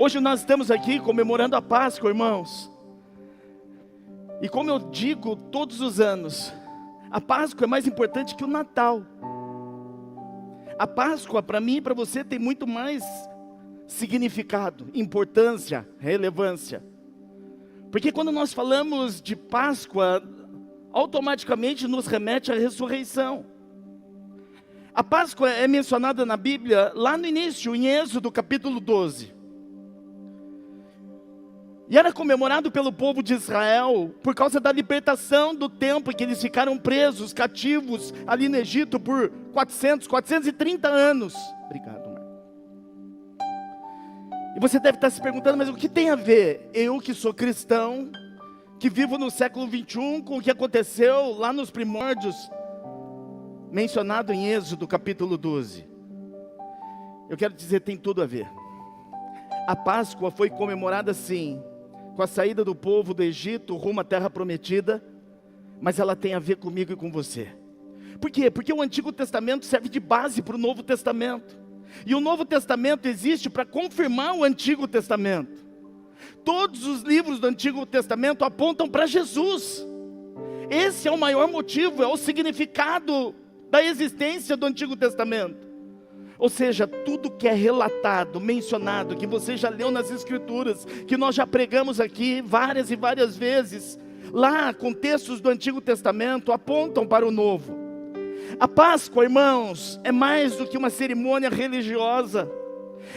Hoje nós estamos aqui comemorando a Páscoa, irmãos. E como eu digo todos os anos, a Páscoa é mais importante que o Natal. A Páscoa, para mim e para você, tem muito mais significado, importância, relevância. Porque quando nós falamos de Páscoa, automaticamente nos remete à ressurreição. A Páscoa é mencionada na Bíblia lá no início, em Êxodo capítulo 12. E era comemorado pelo povo de Israel por causa da libertação do tempo em que eles ficaram presos, cativos ali no Egito por 430 anos. Obrigado, Marco. E você deve estar se perguntando, mas o que tem a ver eu que sou cristão, que vivo no século 21, com o que aconteceu lá nos primórdios, mencionado em Êxodo capítulo 12? Eu quero dizer, tem tudo a ver. A Páscoa foi comemorada sim, com a saída do povo do Egito rumo à terra prometida, mas ela tem a ver comigo e com você. Por quê? Porque o Antigo Testamento serve de base para o Novo Testamento, e o Novo Testamento existe para confirmar o Antigo Testamento. Todos os livros do Antigo Testamento apontam para Jesus. Esse é o maior motivo, é o significado da existência do Antigo Testamento. Ou seja, tudo que é relatado, mencionado, que você já leu nas Escrituras, que nós já pregamos aqui várias e várias vezes, lá com textos do Antigo Testamento, apontam para o Novo. A Páscoa, irmãos, é mais do que uma cerimônia religiosa,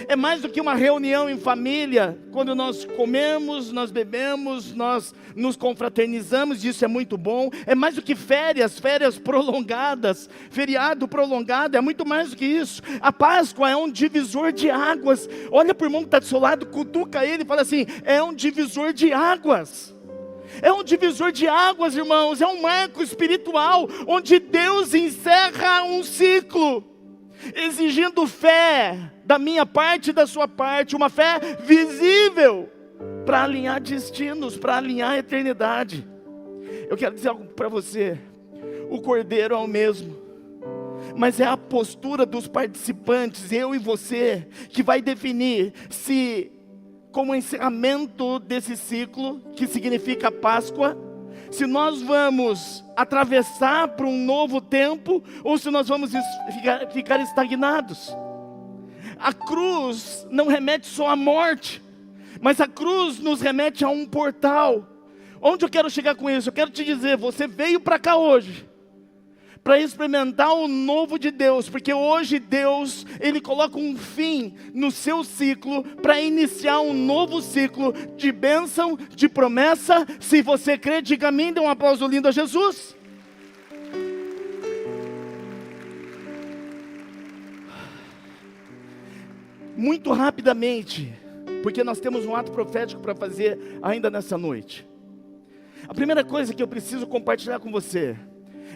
é mais do que uma reunião em família, quando nós comemos, nós bebemos, nós nos confraternizamos, isso é muito bom. É mais do que férias prolongadas, feriado prolongado, é muito mais do que isso. A Páscoa é um divisor de águas. Olha para o irmão que está do seu lado, cutuca ele e fala assim, é um divisor de águas. É um divisor de águas, irmãos, é um marco espiritual, onde Deus encerra um ciclo, exigindo fé da minha parte e da sua parte, uma fé visível, para alinhar destinos, para alinhar a eternidade. Eu quero dizer algo para você, o Cordeiro é o mesmo, mas é a postura dos participantes, eu e você, que vai definir se, como encerramento desse ciclo, que significa Páscoa, se nós vamos atravessar para um novo tempo, ou se nós vamos ficar estagnados. A cruz não remete só à morte, mas a cruz nos remete a um portal. Onde eu quero chegar com isso? Eu quero te dizer, você veio para cá hoje, para experimentar o novo de Deus, porque hoje Deus, Ele coloca um fim no seu ciclo, para iniciar um novo ciclo de bênção, de promessa. Se você crê, diga amém, dê um aplauso lindo a Jesus. Muito rapidamente, porque nós temos um ato profético para fazer ainda nessa noite. A primeira coisa que eu preciso compartilhar com você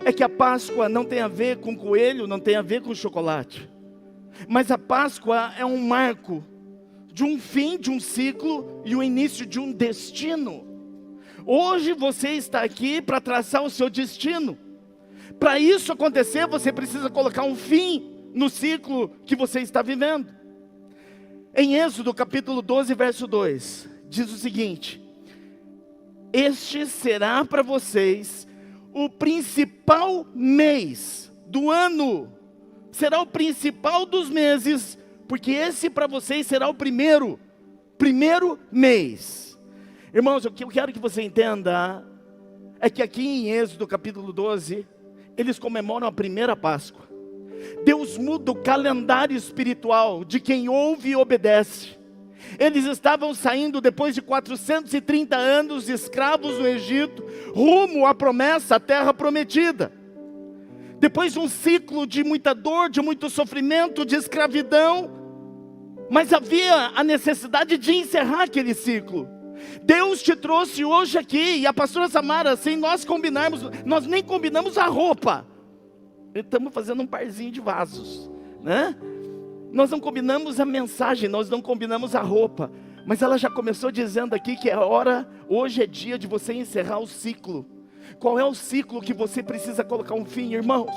é que a Páscoa não tem a ver com coelho, não tem a ver com chocolate, mas a Páscoa é um marco de um fim de um ciclo e o início de um destino. Hoje você está aqui para traçar o seu destino. Para isso acontecer, você precisa colocar um fim no ciclo que você está vivendo. Em Êxodo capítulo 12, verso 2, diz o seguinte: este será para vocês o principal mês do ano, será o principal dos meses, porque esse para vocês será o primeiro mês. Irmãos, o que eu quero que você entenda é que aqui em Êxodo capítulo 12, eles comemoram a primeira Páscoa. Deus muda o calendário espiritual de quem ouve e obedece. Eles estavam saindo depois de 430 anos escravos no Egito, rumo à promessa, à terra prometida. Depois de um ciclo de muita dor, de muito sofrimento, de escravidão, mas havia a necessidade de encerrar aquele ciclo. Deus te trouxe hoje aqui, e a pastora Samara, sem nós combinarmos, nós nem combinamos a roupa. Estamos fazendo um parzinho de vasos, né? Nós não combinamos a mensagem, nós não combinamos a roupa, mas ela já começou dizendo aqui que é hora, hoje é dia de você encerrar o ciclo. Qual é o ciclo que você precisa colocar um fim, irmãos?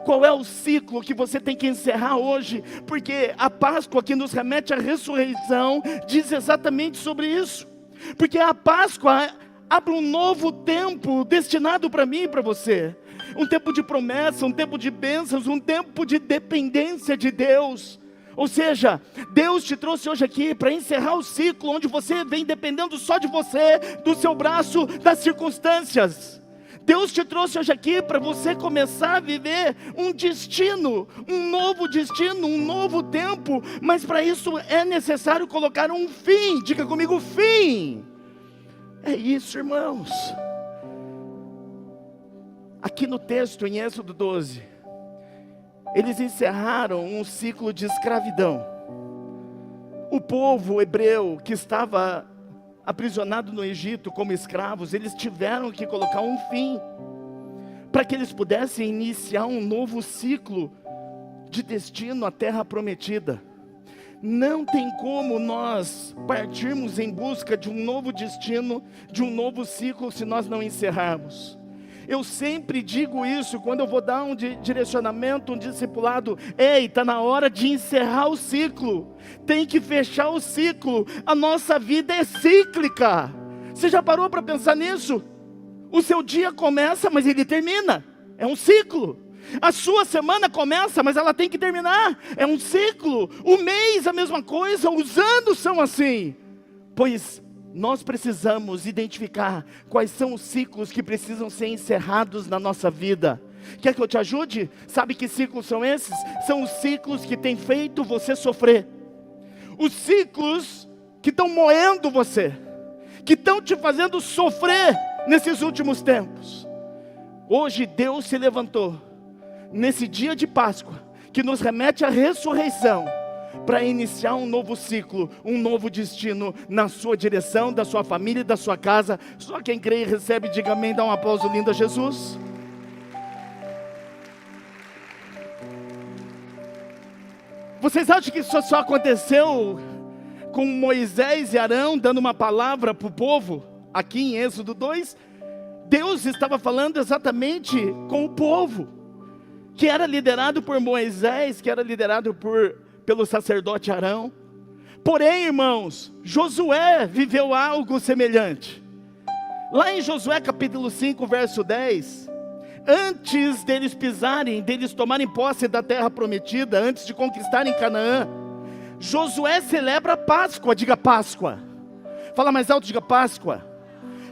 Qual é o ciclo que você tem que encerrar hoje? Porque a Páscoa, que nos remete à ressurreição, diz exatamente sobre isso. Porque a Páscoa abre um novo tempo destinado para mim e para você. Um tempo de promessa, um tempo de bênçãos, um tempo de dependência de Deus. Ou seja, Deus te trouxe hoje aqui para encerrar o ciclo onde você vem dependendo só de você, do seu braço, das circunstâncias. Deus te trouxe hoje aqui para você começar a viver um destino, um novo tempo, mas para isso é necessário colocar um fim. Diga comigo, fim. É isso, irmãos. Aqui no texto, em Êxodo 12, eles encerraram um ciclo de escravidão. O povo hebreu que estava aprisionado no Egito como escravos, eles tiveram que colocar um fim, para que eles pudessem iniciar um novo ciclo de destino à terra prometida. Não tem como nós partirmos em busca de um novo destino, de um novo ciclo, se nós não encerrarmos. Eu sempre digo isso quando eu vou dar um direcionamento, um discipulado. Ei, está na hora de encerrar o ciclo. Tem que fechar o ciclo. A nossa vida é cíclica. Você já parou para pensar nisso? O seu dia começa, mas ele termina. É um ciclo. A sua semana começa, mas ela tem que terminar. É um ciclo. O mês a mesma coisa. Os anos são assim. Pois nós precisamos identificar quais são os ciclos que precisam ser encerrados na nossa vida. Quer que eu te ajude? Sabe que ciclos são esses? São os ciclos que têm feito você sofrer. Os ciclos que estão moendo você, que estão te fazendo sofrer nesses últimos tempos. Hoje Deus se levantou, nesse dia de Páscoa, que nos remete à ressurreição, para iniciar um novo ciclo, um novo destino na sua direção, da sua família e da sua casa. Só quem crê e recebe, diga amém, dá um aplauso lindo a Jesus. Vocês acham que isso só aconteceu com Moisés e Arão dando uma palavra para o povo? Aqui em Êxodo 2, Deus estava falando exatamente com o povo, que era liderado por Moisés, que era liderado pelo sacerdote Arão. Porém, irmãos, Josué viveu algo semelhante. Lá em Josué capítulo 5, verso 10, antes deles tomarem posse da terra prometida, antes de conquistarem Canaã, Josué celebra a Páscoa. Diga Páscoa. Fala mais alto, diga Páscoa.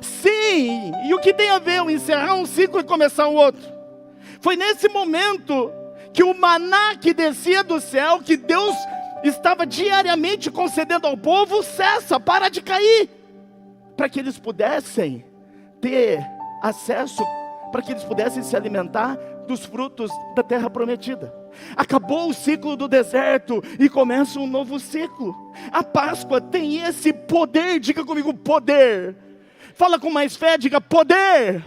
Sim, e o que tem a ver o encerrar um ciclo e começar um outro? Foi nesse momento que o maná que descia do céu, que Deus estava diariamente concedendo ao povo, cessa, para de cair, para que eles pudessem ter acesso, para que eles pudessem se alimentar dos frutos da terra prometida. Acabou o ciclo do deserto e começa um novo ciclo. A Páscoa tem esse poder, diga comigo, poder. Fala com mais fé, diga poder.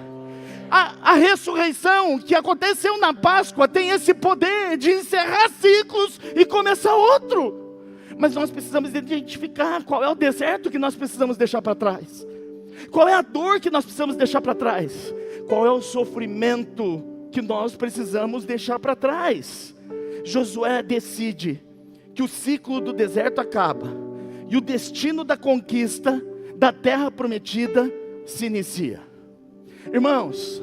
A ressurreição que aconteceu na Páscoa tem esse poder de encerrar ciclos e começar outro. Mas nós precisamos identificar qual é o deserto que nós precisamos deixar para trás. Qual é a dor que nós precisamos deixar para trás? Qual é o sofrimento que nós precisamos deixar para trás? Josué decide que o ciclo do deserto acaba e o destino da conquista da terra prometida se inicia. Irmãos,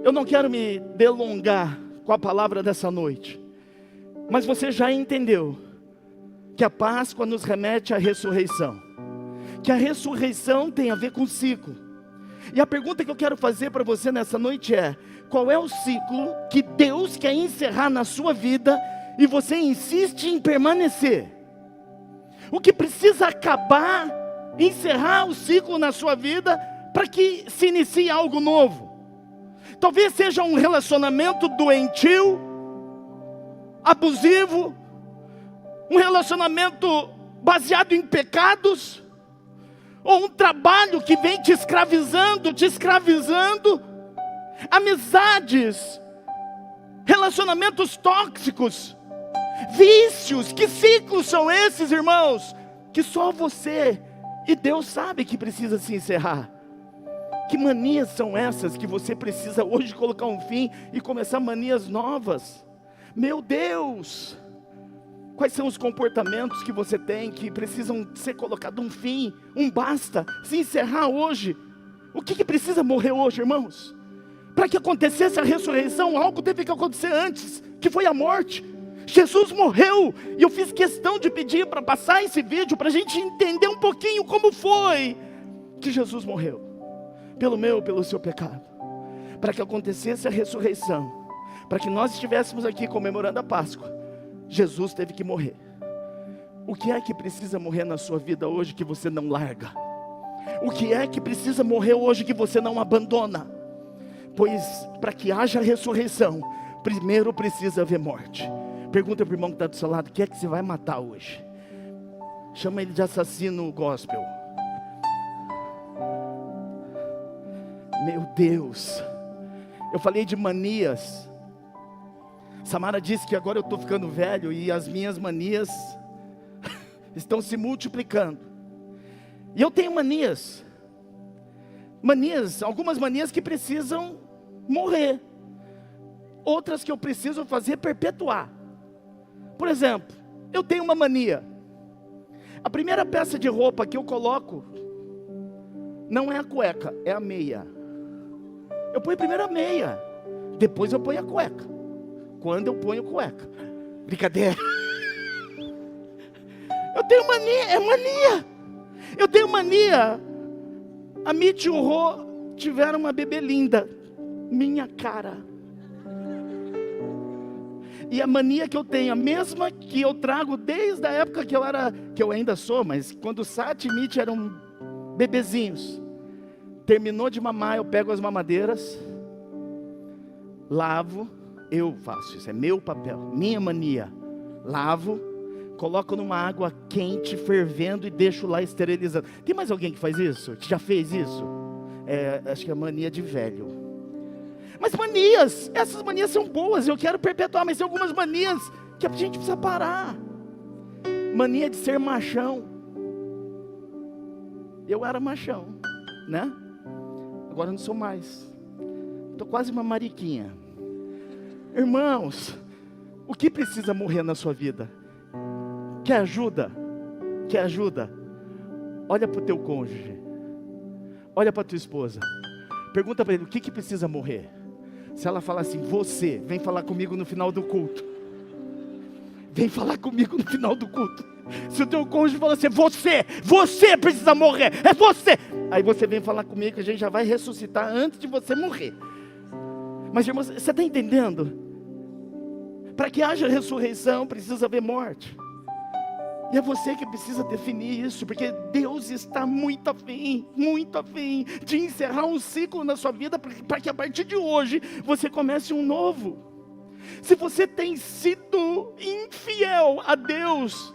eu não quero me delongar com a palavra dessa noite, mas você já entendeu que a Páscoa nos remete à ressurreição, que a ressurreição tem a ver com ciclo. E a pergunta que eu quero fazer para você nessa noite é: qual é o ciclo que Deus quer encerrar na sua vida e você insiste em permanecer? O que precisa acabar, encerrar o ciclo na sua vida para que se inicie algo novo? Talvez seja um relacionamento doentio, abusivo, um relacionamento baseado em pecados, ou um trabalho que vem te escravizando, amizades, relacionamentos tóxicos, vícios. Que ciclos são esses, irmãos? Que só você e Deus sabe que precisa se encerrar. Que manias são essas que você precisa hoje colocar um fim e começar manias novas? Meu Deus! Quais são os comportamentos que você tem que precisam ser colocados um fim, um basta, se encerrar hoje? O que precisa morrer hoje, irmãos? Para que acontecesse a ressurreição, algo teve que acontecer antes, que foi a morte. Jesus morreu, e eu fiz questão de pedir para passar esse vídeo, para a gente entender um pouquinho como foi que Jesus morreu. Pelo meu, pelo seu pecado. Para que acontecesse a ressurreição, para que nós estivéssemos aqui comemorando a Páscoa, Jesus teve que morrer. O que é que precisa morrer na sua vida hoje que você não larga? O que é que precisa morrer hoje que você não abandona? Pois para que haja ressurreição, primeiro precisa haver morte. Pergunta para o irmão que está do seu lado: o que é que você vai matar hoje? Chama ele de assassino gospel. Meu Deus, eu falei de manias. Samara disse que agora eu estou ficando velho e as minhas manias estão se multiplicando. E eu tenho manias, algumas manias que precisam morrer, outras que eu preciso fazer perpetuar. Por exemplo, eu tenho uma mania. A primeira peça de roupa que eu coloco não é a cueca, é a meia. Eu ponho primeiro a meia, depois eu ponho a cueca. Quando eu ponho cueca, brincadeira. Eu tenho mania, é mania. Eu tenho mania. A Mitch e o Rô tiveram uma bebê linda, minha cara. E a mania que eu tenho, a mesma que eu trago desde a época que eu ainda sou, mas quando Sati e Mitch eram bebezinhos. Terminou de mamar, eu pego as mamadeiras, lavo, eu faço isso, é meu papel, minha mania. Lavo, coloco numa água quente, fervendo e deixo lá esterilizando. Tem mais alguém que faz isso? Que já fez isso? Acho que é mania de velho. Mas manias, essas manias são boas, eu quero perpetuar, mas tem algumas manias que a gente precisa parar. Mania de ser machão. Eu era machão, né? Agora eu não sou mais. Estou quase uma mariquinha. Irmãos, o que precisa morrer na sua vida? Quer ajuda? Quer ajuda? Olha para o teu cônjuge. Olha para a tua esposa. Pergunta para ele, o que precisa morrer? Se ela falar assim, você, vem falar comigo no final do culto. Vem falar comigo no final do culto. Se o teu cônjuge falar assim, você precisa morrer, é você. Aí você vem falar comigo que a gente já vai ressuscitar antes de você morrer. Mas irmãos, você está entendendo? Para que haja ressurreição, precisa haver morte. E é você que precisa definir isso, porque Deus está muito afim de encerrar um ciclo na sua vida, para que a partir de hoje, você comece um novo. Se você tem sido infiel a Deus,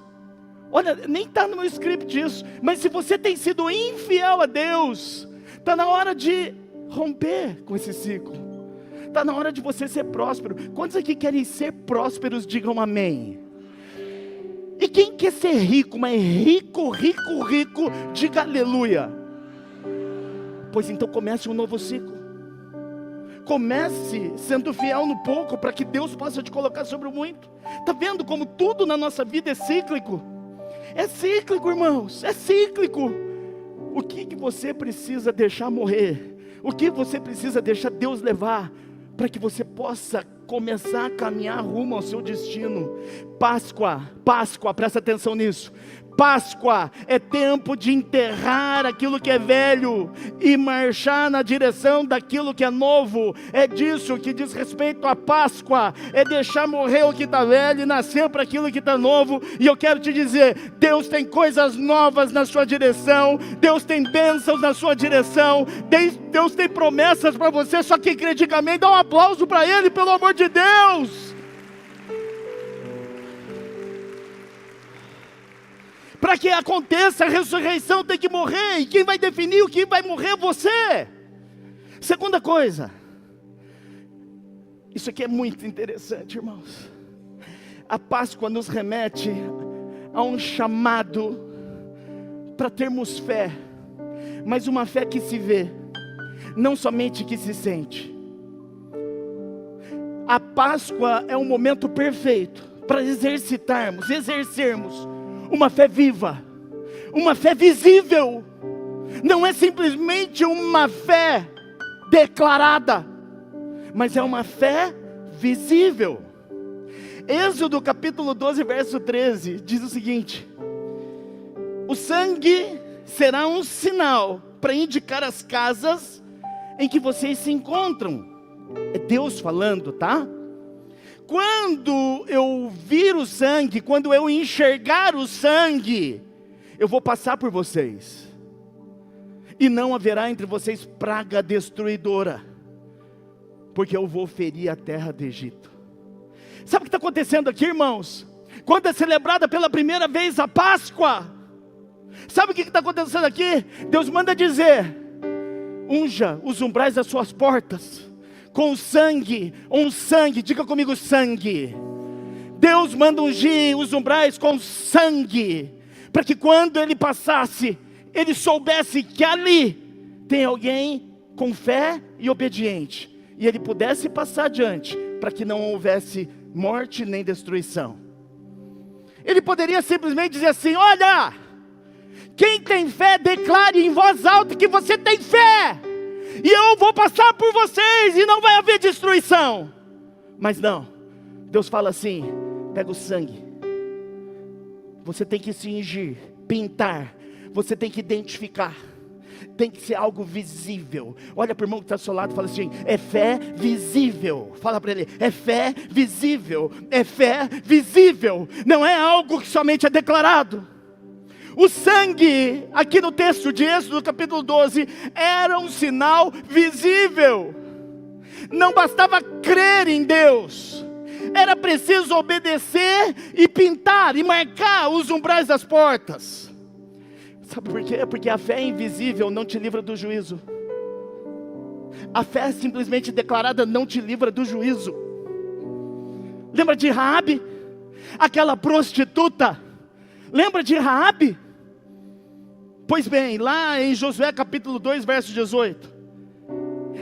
olha, nem está no meu script isso, mas se você tem sido infiel a Deus, está na hora de romper com esse ciclo. Está na hora de você ser próspero. Quantos aqui querem ser prósperos, digam amém. E quem quer ser rico, mas rico, diga aleluia. Pois então comece um novo ciclo. Comece sendo fiel no pouco, para que Deus possa te colocar sobre o muito. Está vendo como tudo na nossa vida é cíclico? É cíclico, irmãos, é cíclico. O que você precisa deixar morrer? O que você precisa deixar Deus levar, para que você possa começar a caminhar rumo ao seu destino? Páscoa, presta atenção nisso. Páscoa é tempo de enterrar aquilo que é velho e marchar na direção daquilo que é novo. É disso que diz respeito à Páscoa, é deixar morrer o que está velho e nascer para aquilo que está novo. E eu quero te dizer, Deus tem coisas novas na sua direção, Deus tem bênçãos na sua direção, Deus tem promessas para você. Só que crê, diga amém, dá um aplauso para Ele, pelo amor de Deus. Para que aconteça a ressurreição tem que morrer. E quem vai definir o que vai morrer é você. Segunda coisa. Isso aqui é muito interessante, irmãos. A Páscoa nos remete a um chamado para termos fé. Mas uma fé que se vê. não somente que se sente. A Páscoa é um momento perfeito para exercermos uma fé viva, uma fé visível. Não é simplesmente uma fé declarada, mas é uma fé visível. Êxodo capítulo 12, verso 13, diz o seguinte: o sangue será um sinal para indicar as casas em que vocês se encontram. É Deus falando, tá? Quando eu vir o sangue, quando eu enxergar o sangue, eu vou passar por vocês, e não haverá entre vocês praga destruidora, porque eu vou ferir a terra do Egito. Sabe o que está acontecendo aqui, irmãos? Quando é celebrada pela primeira vez a Páscoa, sabe o que está acontecendo aqui? Deus manda dizer: unja os umbrais das suas portas com sangue, diga comigo, sangue. Deus manda ungir os umbrais com sangue, para que quando ele passasse, ele soubesse que ali tem alguém com fé e obediente, e ele pudesse passar adiante, para que não houvesse morte nem destruição. Ele poderia simplesmente dizer assim: olha, quem tem fé, declare em voz alta que você tem fé, e eu vou passar por vocês, e não vai haver destruição. Mas não, Deus fala assim: pega o sangue, você tem que cingir, pintar, você tem que identificar, tem que ser algo visível. Olha para o irmão que está ao seu lado e fala assim: é fé visível. Fala para ele: é fé visível, é fé visível, não é algo que somente é declarado. O sangue, aqui no texto de Êxodo capítulo 12, era um sinal visível. Não bastava crer em Deus, era preciso obedecer e pintar e marcar os umbrais das portas. Sabe por quê? Porque a fé invisível não te livra do juízo. A fé simplesmente declarada não te livra do juízo. Lembra de Raabe? Aquela prostituta. Lembra de Raabe? Pois bem, lá em Josué capítulo 2, verso 18,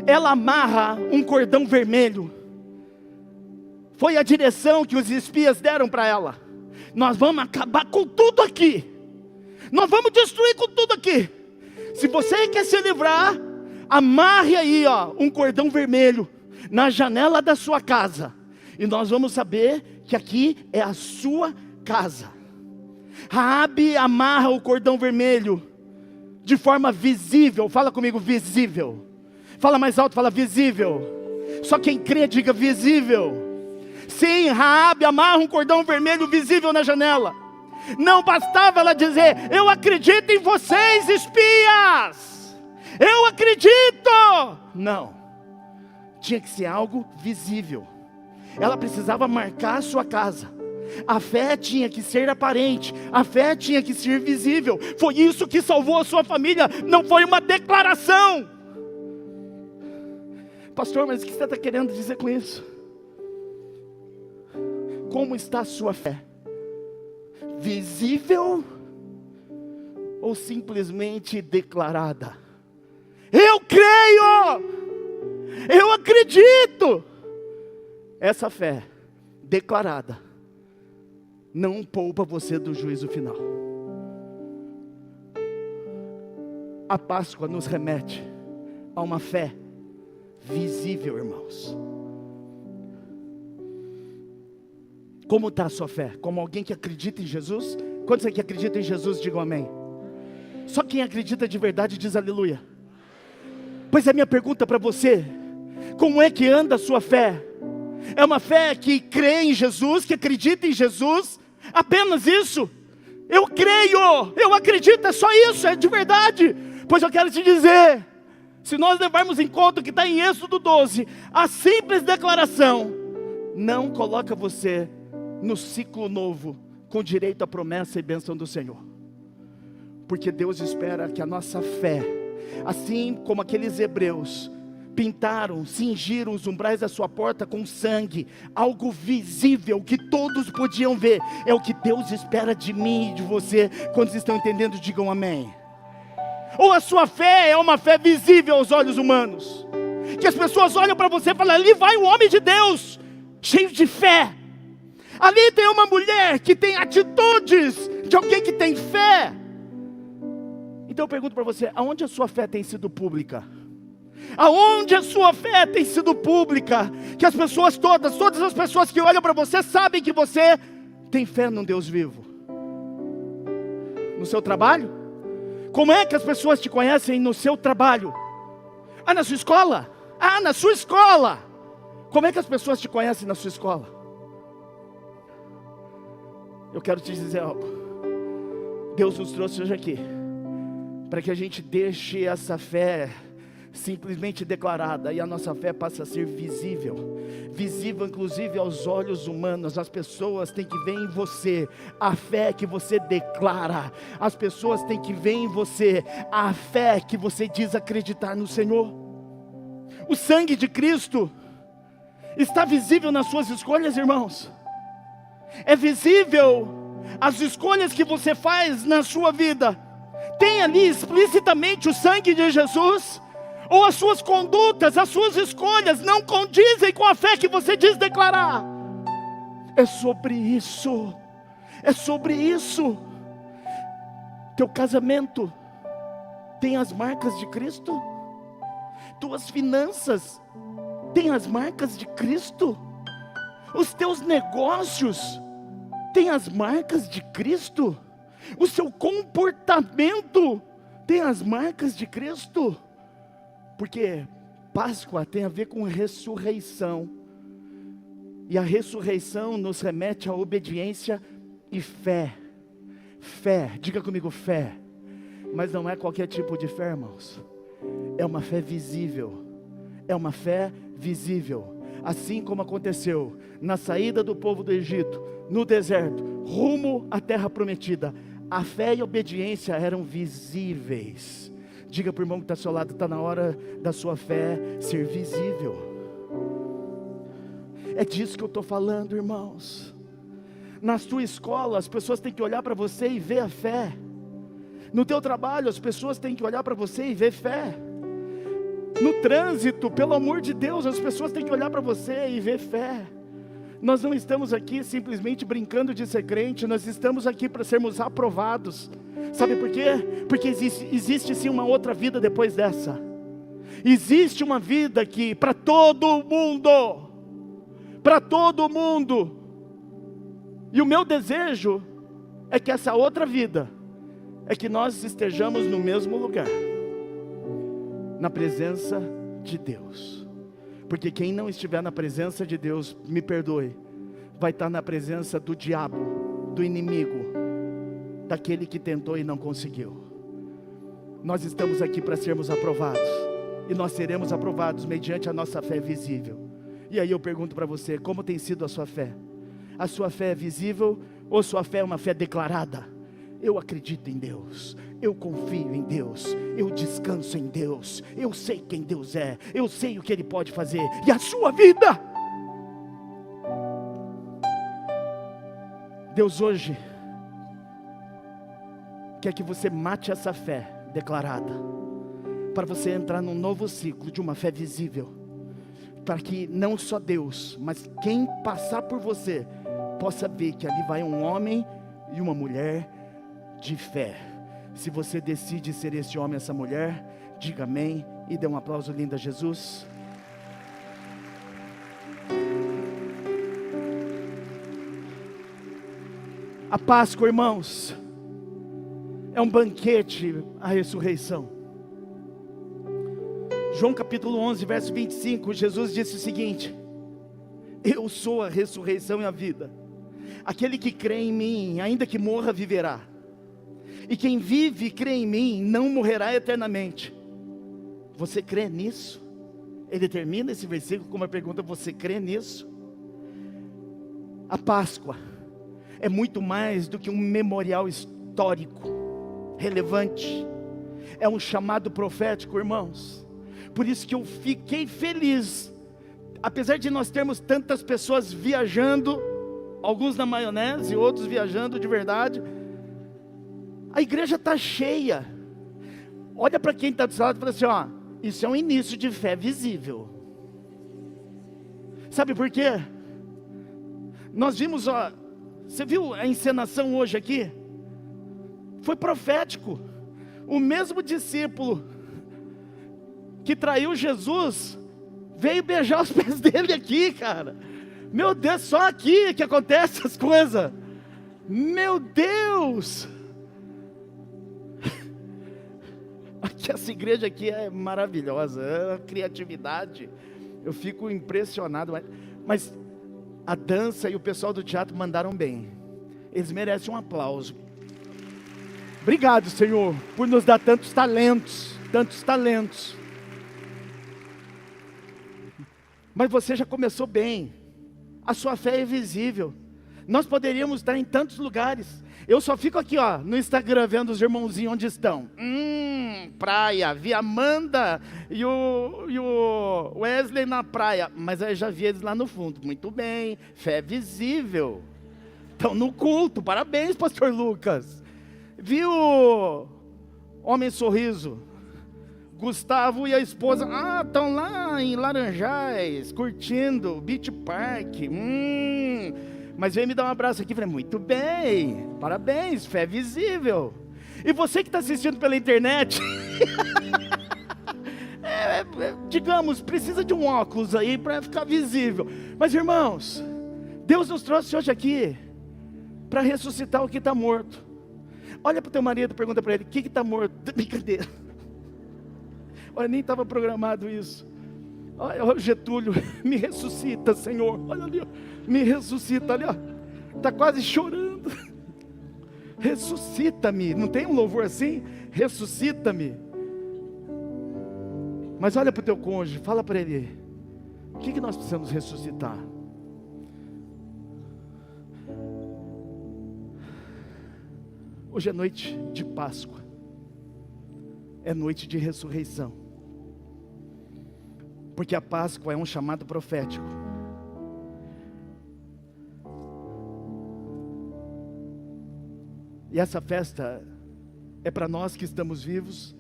ela amarra um cordão vermelho. Foi a direção que os espias deram para ela: nós vamos acabar com tudo aqui, nós vamos destruir com tudo aqui. Se você quer se livrar, amarre aí, um cordão vermelho na janela da sua casa, e nós vamos saber que aqui é a sua casa. Raabe amarra o cordão vermelho de forma visível. Fala comigo, visível. Fala mais alto, fala visível. Só quem crê diga visível. Sim, Raabe amarra um cordão vermelho visível na janela. Não bastava ela dizer: eu acredito em vocês, espias, eu acredito. Não, tinha que ser algo visível. Ela precisava marcar a sua casa. A fé tinha que ser aparente, a fé tinha que ser visível. Foi isso que salvou a sua família, não foi uma declaração. Pastor, mas o que você está querendo dizer com isso? Como está a sua fé? Visível ou simplesmente declarada? Eu creio, eu acredito. Essa fé declarada não poupa você do juízo final. A Páscoa nos remete a uma fé visível, irmãos. Como está a sua fé? Como alguém que acredita em Jesus? Quantos aqui acreditam em Jesus, digam amém. Só quem acredita de verdade diz aleluia. Pois a minha pergunta para você: como é que anda a sua fé? É uma fé que crê em Jesus, que acredita em Jesus? Apenas isso? Eu creio, eu acredito, é só isso, é de verdade. Pois eu quero te dizer, se nós levarmos em conta o que está em Êxodo 12, a simples declaração não coloca você no ciclo novo, com direito à promessa e bênção do Senhor. Porque Deus espera que a nossa fé, assim como aqueles hebreus pintaram, cingiram os umbrais da sua porta com sangue, algo visível que todos podiam ver, é o que Deus espera de mim e de você. Quando estão entendendo, digam amém. Ou a sua fé é uma fé visível aos olhos humanos, que as pessoas olham para você e falam: ali vai o homem de Deus, cheio de fé. Ali tem uma mulher que tem atitudes de alguém que tem fé. Então eu pergunto para você: aonde a sua fé tem sido pública? Aonde a sua fé tem sido pública? Que as pessoas todas as pessoas que olham para você sabem que você tem fé num Deus vivo. No seu trabalho? Como é que as pessoas te conhecem no seu trabalho? Ah, na sua escola? Ah, na sua escola. Como é que as pessoas te conhecem na sua escola? Eu quero te dizer algo. Deus nos trouxe hoje aqui para que a gente deixe essa fé simplesmente declarada, e a nossa fé passa a ser visível, visível inclusive aos olhos humanos. As pessoas têm que ver em você a fé que você declara, as pessoas têm que ver em você a fé que você diz acreditar no Senhor. O sangue de Cristo está visível nas suas escolhas, irmãos. É visível as escolhas que você faz na sua vida. Tem ali explicitamente o sangue de Jesus? Ou as suas condutas, as suas escolhas não condizem com a fé que você diz declarar? É sobre isso. É sobre isso. Teu casamento tem as marcas de Cristo? Tuas finanças têm as marcas de Cristo? Os teus negócios têm as marcas de Cristo? O seu comportamento tem as marcas de Cristo? Porque Páscoa tem a ver com ressurreição, e a ressurreição nos remete à obediência e fé. Fé, diga comigo, fé. Mas não é qualquer tipo de fé, irmãos. É uma fé visível. É uma fé visível. Assim como aconteceu na saída do povo do Egito, no deserto, rumo à terra prometida, a fé e a obediência eram visíveis. Diga para o irmão que está ao seu lado: está na hora da sua fé ser visível. É disso que eu estou falando, irmãos. Na sua escola, as pessoas têm que olhar para você e ver a fé. No teu trabalho, as pessoas têm que olhar para você e ver fé. No trânsito, pelo amor de Deus, as pessoas têm que olhar para você e ver fé. Nós não estamos aqui simplesmente brincando de ser crente, nós estamos aqui para sermos aprovados. Sabe por quê? Porque existe sim uma outra vida depois dessa. Existe uma vida que para todo mundo. Para todo mundo. E o meu desejo é que essa outra vida é que nós estejamos no mesmo lugar, na presença de Deus. Porque quem não estiver na presença de Deus, me perdoe, vai estar na presença do diabo, do inimigo, daquele que tentou e não conseguiu. Nós estamos aqui para sermos aprovados, e nós seremos aprovados mediante a nossa fé visível. E aí eu pergunto para você: como tem sido a sua fé? A sua fé é visível ou sua fé é uma fé declarada? Eu acredito em Deus, eu confio em Deus, eu descanso em Deus, eu sei quem Deus é, eu sei o que Ele pode fazer. E a sua vida? Deus hoje quer que você mate essa fé declarada, para você entrar num novo ciclo de uma fé visível, para que não só Deus, mas quem passar por você, possa ver que ali vai um homem e uma mulher de fé. Se você decide ser esse homem, essa mulher, diga amém e dê um aplauso lindo a Jesus. A Páscoa, irmãos, é um banquete, a ressurreição. João capítulo 11, verso 25, Jesus disse o seguinte: eu sou a ressurreição e a vida. Aquele que crê em mim, ainda que morra, viverá. E quem vive e crê em mim, não morrerá eternamente. Você crê nisso? Ele termina esse versículo com uma pergunta: você crê nisso? A Páscoa é muito mais do que um memorial histórico, relevante. É um chamado profético, irmãos. Por isso que eu fiquei feliz, apesar de nós termos tantas pessoas viajando, alguns na maionese, outros viajando de verdade, a igreja está cheia. Olha para quem está do seu lado e fala assim, ó, isso é um início de fé visível. Sabe por quê? Nós vimos, ó, você viu a encenação hoje aqui? Foi profético. O mesmo discípulo que traiu Jesus veio beijar os pés dele aqui, cara. Meu Deus, só aqui que acontece as coisas. Meu Deus. Essa igreja aqui é maravilhosa, é a criatividade. Eu fico impressionado. Mas a dança e o pessoal do teatro mandaram bem. Eles merecem um aplauso. Obrigado, Senhor, por nos dar tantos talentos. Tantos talentos. Mas você já começou bem. A sua fé é visível. Nós poderíamos estar em tantos lugares. Eu só fico aqui, ó, no Instagram, vendo os irmãozinhos onde estão. Praia, vi a Amanda e o Wesley na praia. Mas eu já vi eles lá no fundo. Muito bem, fé visível. Estão no culto, parabéns, pastor Lucas. Vi o Homem Sorriso. Gustavo e a esposa, estão lá em Laranjais, curtindo, Beach Park. Mas veio me dar um abraço aqui, falei, muito bem, parabéns, fé visível. E você que está assistindo pela internet, digamos, precisa de um óculos aí para ficar visível. Mas irmãos, Deus nos trouxe hoje aqui para ressuscitar o que está morto. Olha para o teu marido e pergunta para ele, o que está morto? Brincadeira. Olha, nem estava programado isso. Olha o Getúlio, me ressuscita, Senhor. Olha ali, ó, me ressuscita ali, ó. Está quase chorando. Ressuscita-me. Não tem um louvor assim? Ressuscita-me. Mas olha para o teu cônjuge, fala para ele, o que nós precisamos ressuscitar? Hoje é noite de Páscoa. É noite de ressurreição. Porque a Páscoa é um chamado profético. E essa festa é para nós que estamos vivos,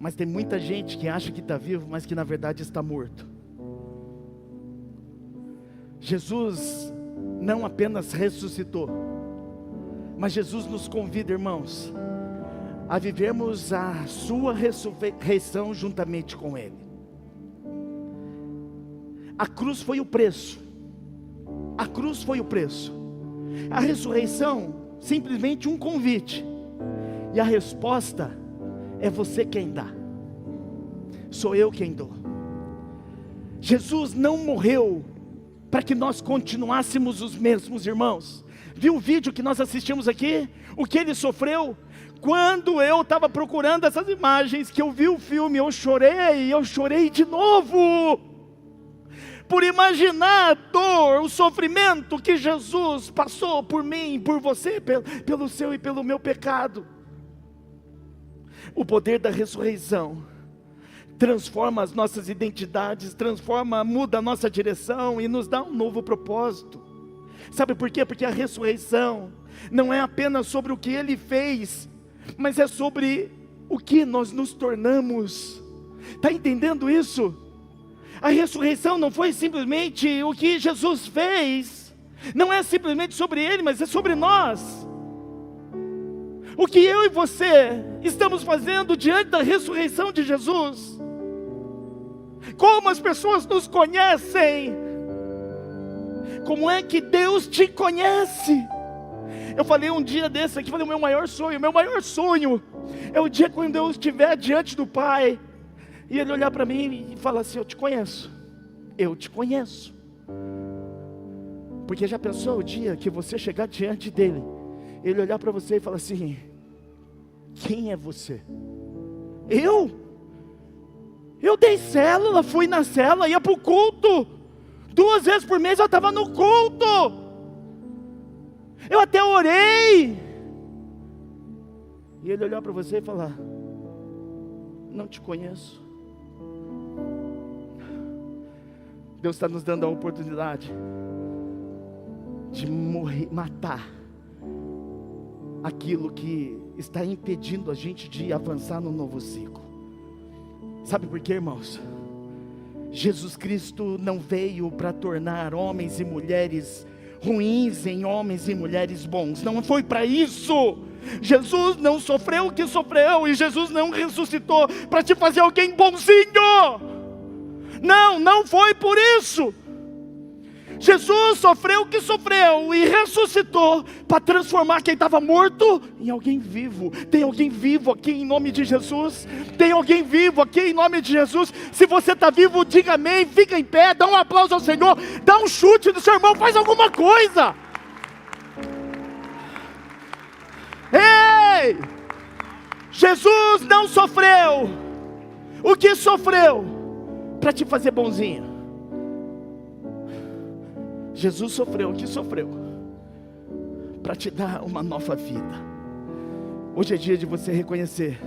mas tem muita gente que acha que está vivo, mas que na verdade está morto. Jesus não apenas ressuscitou, mas Jesus nos convida, irmãos, a vivermos a sua ressurreição juntamente com Ele. A cruz foi o preço. A cruz foi o preço. A ressurreição, simplesmente um convite. E a resposta é você quem dá. Sou eu quem dou. Jesus não morreu para que nós continuássemos os mesmos, irmãos. Viu o vídeo que nós assistimos aqui? O que Ele sofreu? Quando eu estava procurando essas imagens, que eu vi o filme, eu chorei de novo. Por imaginar a dor, o sofrimento que Jesus passou por mim, por você, pelo seu e pelo meu pecado. O poder da ressurreição transforma as nossas identidades, muda a nossa direção e nos dá um novo propósito. Sabe por quê? Porque a ressurreição não é apenas sobre o que Ele fez, mas é sobre o que nós nos tornamos. Está entendendo isso? A ressurreição não foi simplesmente o que Jesus fez, não é simplesmente sobre Ele, mas é sobre nós. O que eu e você estamos fazendo diante da ressurreição de Jesus. Como as pessoas nos conhecem. Como é que Deus te conhece? Eu falei um dia desse aqui, falei, o meu maior sonho é o dia quando eu estiver diante do Pai e Ele olhar para mim e falar assim, eu te conheço. Porque já pensou o dia que você chegar diante dEle, Ele olhar para você e falar assim, quem é você? Eu dei célula, fui na célula, ia para o culto, 2 vezes por mês eu estava no culto, eu até orei, e Ele olhar para você e falar, não te conheço. Deus está nos dando a oportunidade de matar aquilo que está impedindo a gente de avançar no novo ciclo. Sabe por quê, irmãos? Jesus Cristo não veio para tornar homens e mulheres ruins em homens e mulheres bons. Não foi para isso. Jesus não sofreu o que sofreu, e Jesus não ressuscitou para te fazer alguém bonzinho. Não, não foi por isso. Jesus sofreu o que sofreu e ressuscitou para transformar quem estava morto em alguém vivo. Tem alguém vivo aqui em nome de Jesus? Tem alguém vivo aqui em nome de Jesus? Se você está vivo, diga amém, fica em pé, dá um aplauso ao Senhor, dá um chute no seu irmão, faz alguma coisa. Ei! Jesus não sofreu o que sofreu para te fazer bonzinho. Jesus sofreu o que sofreu para te dar uma nova vida. Hoje é dia de você reconhecer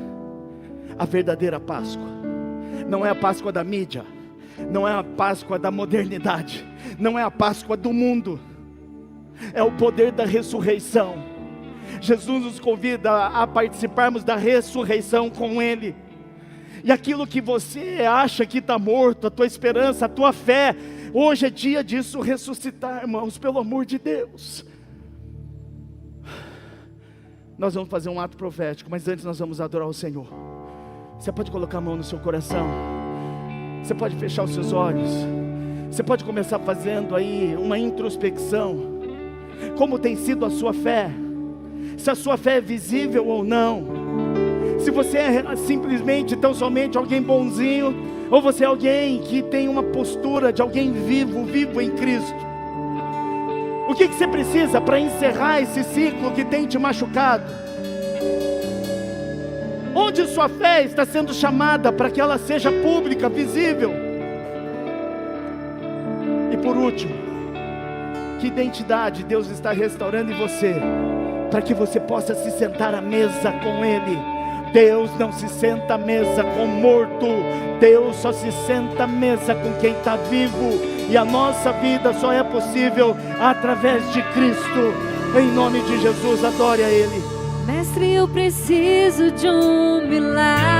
a verdadeira Páscoa. Não é a Páscoa da mídia, não é a Páscoa da modernidade, não é a Páscoa do mundo, é o poder da ressurreição. Jesus nos convida a participarmos da ressurreição com Ele. E aquilo que você acha que está morto, a tua esperança, a tua fé, hoje é dia disso ressuscitar, irmãos, pelo amor de Deus. Nós vamos fazer um ato profético, mas antes nós vamos adorar o Senhor. Você pode colocar a mão no seu coração, você pode fechar os seus olhos, você pode começar fazendo aí uma introspecção. Como tem sido a sua fé? Se a sua fé é visível ou não? Se você é simplesmente, tão somente alguém bonzinho, ou você é alguém que tem uma postura de alguém vivo, vivo em Cristo. O que você precisa para encerrar esse ciclo que tem te machucado? Onde sua fé está sendo chamada para que ela seja pública, visível? E por último, que identidade Deus está restaurando em você, para que você possa se sentar à mesa com Ele? Deus não se senta à mesa com morto, Deus só se senta à mesa com quem está vivo, e a nossa vida só é possível através de Cristo. Em nome de Jesus, adore a Ele. Mestre, eu preciso de um milagre.